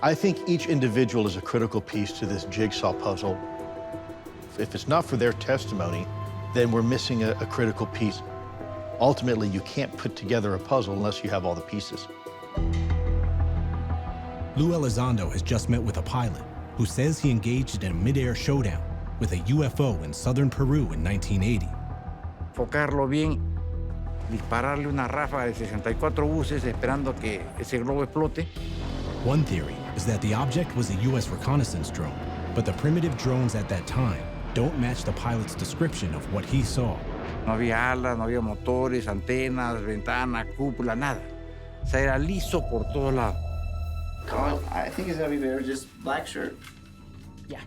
I think each individual is a critical piece to this jigsaw puzzle. If it's not for their testimony, then we're missing a critical piece. Ultimately, you can't put together a puzzle unless you have all the pieces. Lou Elizondo has just met with a pilot who says he engaged in a mid-air showdown with a UFO in southern Peru in 1980. Enfocarlo bien, dispararle una ráfaga de 64 buses esperando que ese globo explote. One theory is that the object was a U.S. reconnaissance drone, but the primitive drones at that time don't match the pilot's description of what he saw. No había alas, no había motores, antenas, ventanas, cúpula, nada. O sea, era liso por todos lados. I think it's gonna be better, just black shirt. Yeah.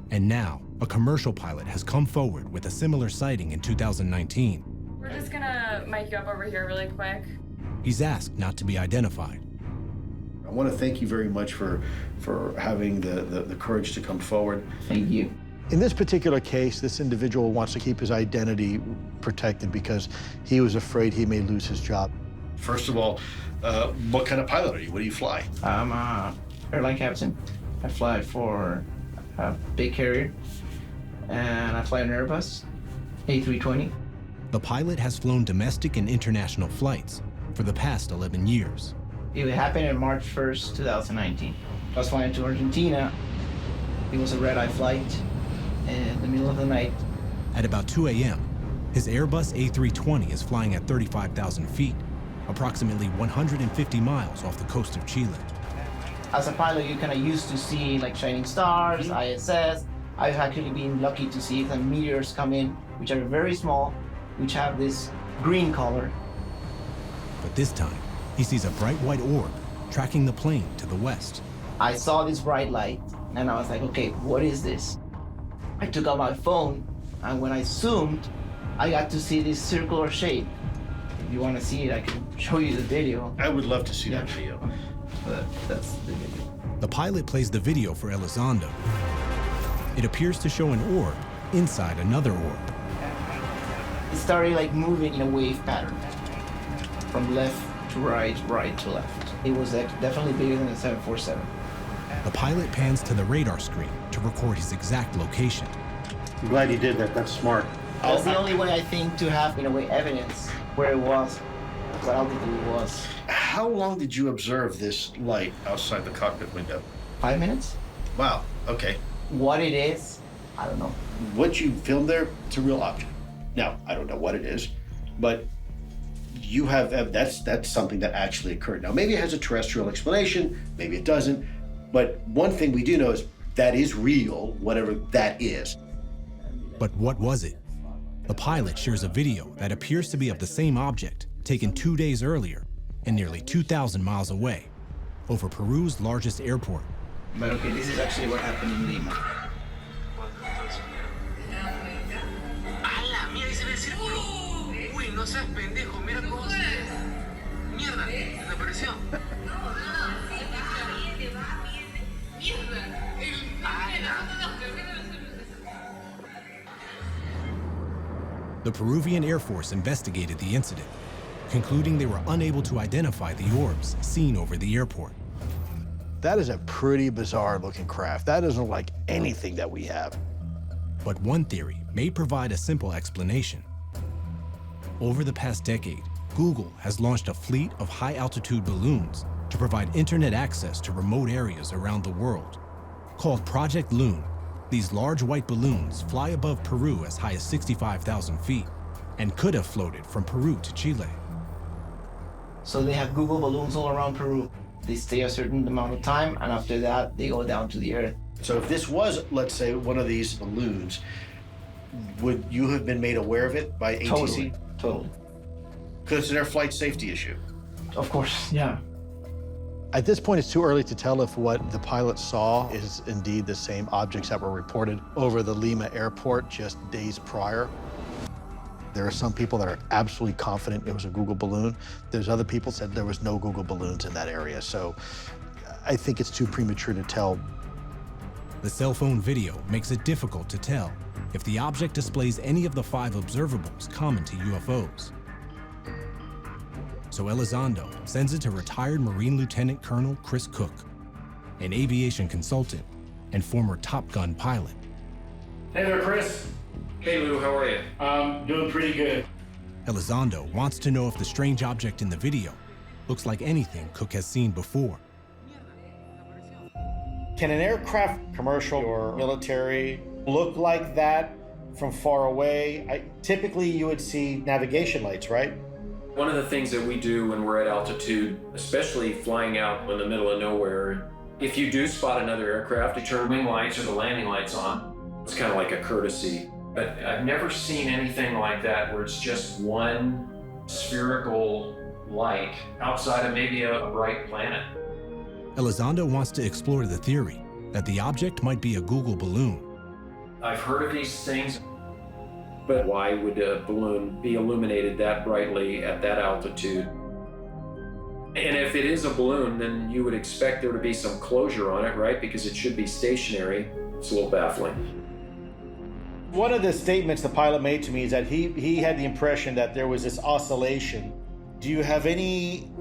And now, a commercial pilot has come forward with a similar sighting in 2019. We're just gonna mic you up over here really quick. He's asked not to be identified. I want to thank you very much for having the courage to come forward. Thank you. In this particular case, this individual wants to keep his identity protected because he was afraid he may lose his job. First of all, what kind of pilot are you? What do you fly? I'm a airline captain. I fly for a big carrier, and I fly an Airbus A320. The pilot has flown domestic and international flights for the past 11 years. It happened on March 1st, 2019. I was flying to Argentina. It was a red-eye flight in the middle of the night. At about 2 a.m., his Airbus A320 is flying at 35,000 feet, approximately 150 miles off the coast of Chile. As a pilot, you're kind of used to seeing like shining stars, ISS. I've actually been lucky to see some meteors come in, which are very small, which have this green color. But this time, he sees a bright white orb tracking the plane to the west. I saw this bright light, and I was like, okay, what is this? I took out my phone, and when I zoomed, I got to see this circular shape. If you want to see it, I can show you the video. I would love to see that video. But that's the video. The pilot plays the video for Elizondo. It appears to show an orb inside another orb. It started like moving in a wave pattern, from left to right, right to left. It was definitely bigger than a 747. The pilot pans to the radar screen to record his exact location. I'm glad you did that. That's smart. That's the only way I think to have, in a way, evidence where it was, what altitude it was. How long did you observe this light outside the cockpit window? 5 minutes? Wow, okay. What it is, I don't know. What you filmed there, it's a real object. Now, I don't know what it is, but you have, that's something that actually occurred. Now, maybe it has a terrestrial explanation, maybe it doesn't, but one thing we do know is that is real, whatever that is. But what was it? The pilot shares a video that appears to be of the same object taken 2 days earlier and nearly 2,000 miles away over Peru's largest airport. But okay, this is actually what happened in Lima. ¡Hala! Mira, ahí se ve el círculo. Uy, no seas pendejo, mira cómo se ve. Mierda, desapareció. The Peruvian Air Force investigated the incident, concluding they were unable to identify the orbs seen over the airport. That is a pretty bizarre looking craft. That doesn't look like anything that we have. But one theory may provide a simple explanation. Over the past decade, Google has launched a fleet of high-altitude balloons to provide internet access to remote areas around the world. Called Project Loon, these large white balloons fly above Peru as high as 65,000 feet and could have floated from Peru to Chile. So they have Google balloons all around Peru. They stay a certain amount of time, and after that, they go down to the earth. So if this was, let's say, one of these balloons, would you have been made aware of it by ATC? Totally. Because it's an air flight safety issue. Of course, yeah. At this point, it's too early to tell if what the pilot saw is indeed the same objects that were reported over the Lima airport just days prior. There are some people that are absolutely confident it was a Google balloon. There's other people said there was no Google balloons in that area. So I think it's too premature to tell. The cell phone video makes it difficult to tell if the object displays any of the 5 observables common to UFOs. So Elizondo sends it to retired Marine Lieutenant Colonel Chris Cook. an aviation consultant and former Top Gun pilot. Hey there, Chris. Hey Lou, how are you? Doing pretty good. Elizondo wants to know if the strange object in the video looks like anything Cook has seen before. Can an aircraft, commercial or military, look like that from far away? Typically, you would see navigation lights, right? One of the things that we do when we're at altitude, especially flying out in the middle of nowhere, if you do spot another aircraft, you turn wing lights or the landing lights on. It's kind of like a courtesy. But I've never seen anything like that where it's just one spherical light outside of maybe a bright planet. Elizondo wants to explore the theory that the object might be a Google balloon. I've heard of these things, but why would a balloon be illuminated that brightly at that altitude? And if it is a balloon, then you would expect there to be some closure on it, right? Because it should be stationary. It's a little baffling. One of the statements the pilot made to me is that he had the impression that there was this oscillation. Do you have any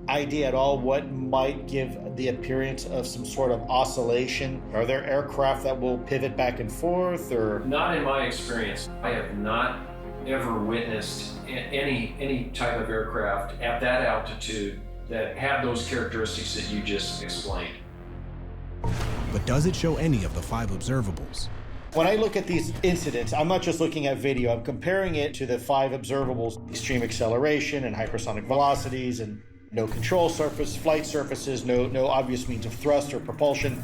idea at all what might give the appearance of some sort of oscillation? Are there aircraft that will pivot back and forth, or? Not in my experience. I have not ever witnessed any type of aircraft at that altitude that have those characteristics that you just explained. But does it show any of the 5 observables? When I look at these incidents, I'm not just looking at video, I'm comparing it to the 5 observables: extreme acceleration and hypersonic velocities, and no control surface, flight surfaces, no obvious means of thrust or propulsion.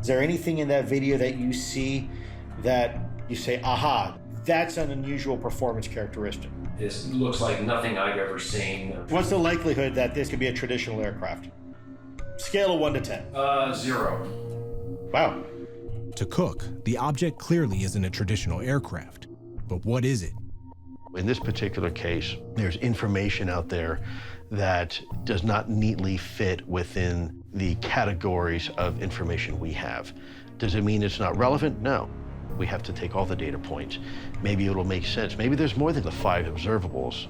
Is there anything in that video that you see that you say, aha, that's an unusual performance characteristic? This looks like nothing I've ever seen. What's the likelihood that this could be a traditional aircraft? Scale of 1 to 10. 0. Wow. To Cook, the object clearly isn't a traditional aircraft. But what is it? In this particular case, there's information out there that does not neatly fit within the categories of information we have. Does it mean it's not relevant? No. We have to take all the data points. Maybe it'll make sense. Maybe there's more than the 5 observables.